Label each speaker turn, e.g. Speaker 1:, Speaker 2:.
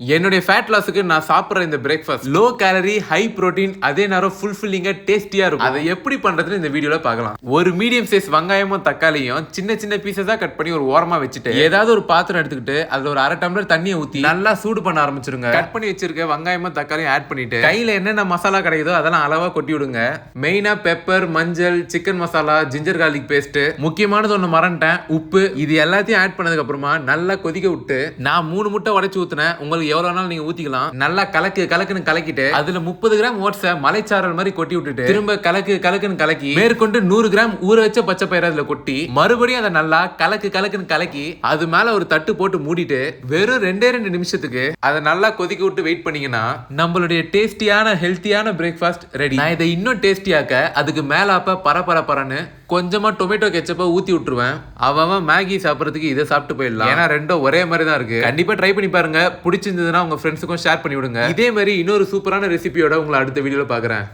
Speaker 1: என்னுடைய ஃபேட் லாஸுக்கு நான் சாப்பிடுற இந்த breakfast low calorie high protein அதே நேரம் ஃபுல்ஃபில்லிங்கா டேஸ்டியா இருக்கும். அதை எப்படி பண்றதுன்னு இந்த வீடியோல பார்க்கலாம். ஒரு மீடியம் சைஸ் வெங்காயமும் தக்காளியும் சின்ன சின்ன பீசஸா கட் பண்ணி ஒரு ஓரமா வச்சுட்டு ஏதாவது ஒரு பாத்திரம் எடுத்துக்கிட்டு அதுல ஒரு 1/2 டம்ளர் தண்ணியை ஊத்தி நல்லா சூடு பண்ண ஆரம்பிச்சிருங்க. கட் பண்ணி வச்சிருக்க வெங்காயமும் தக்காளியும் ஆட் பண்ணிட்டு கையில என்னென்ன மசாலா கிடைக்குதோ அதெல்லாம் அளவா கொட்டி விடுங்க. மெயினா பெப்பர், மஞ்சள், chicken masala, ginger garlic paste, முக்கியமானது ஒண்ணு மறந்துட்டேன், உப்பு. இது எல்லாத்தையும் ஆட் பண்ணதுக்கு அப்புறமா நல்லா கொதிக்க விட்டு நான் 3 முட்டை உடைச்சு ஊத்துனேன். உங்களுக்கு எவ்வளவு நாள் நீங்க ஊத்திக்கலாம். நல்லா கலக்குன்னு கலக்கிட்டு அதுல 30 கிராம் ஓட்ஸ மலைச்சாரல் மாதிரி கொட்டி விட்டுட்டு திரும்ப கலக்குன்னு கலக்கி மேற்கொண்டு 100 கிராம் ஊற வச்ச பச்சை பயிரை அதுல கொட்டி மறுபடியும் அதை நல்லா கலக்குன்னு கலக்கி அது மேல ஒரு தட்டு போட்டு மூடிட்டு வெறும் 2 நிமிஷத்துக்கு அதை நல்லா கொதிக்க விட்டு வெயிட் பண்ணீங்கன்னா நம்மளுடைய டேஸ்டியான ஹெல்த்தியான பிரேக்ஃபாஸ்ட் ரெடி. நான் இதை இன்னும் டேஸ்டியாக்க அதுக்கு மேலாப்ப பரன்னு கொஞ்சமா டொமேட்டோ கெச்சப்ப ஊத்தி விட்டுருவேன். அவன் மேகி சாப்பிடறதுக்கு இதை சாப்பிட்டு போயிடலாம். ஏன்னா ரெண்டும் ஒரே மாதிரி தான் இருக்கு. கண்டிப்பா ட்ரை பண்ணி பாருங்க. பிடிச்சிருந்ததுன்னா உங்க ஃப்ரெண்ட்ஸுக்கும் ஷேர் பண்ணி விடுங்க. இதே மாதிரி இன்னொரு சூப்பரான ரெசிபியோட உங்களை அடுத்த வீடியோல பாக்குறேன்.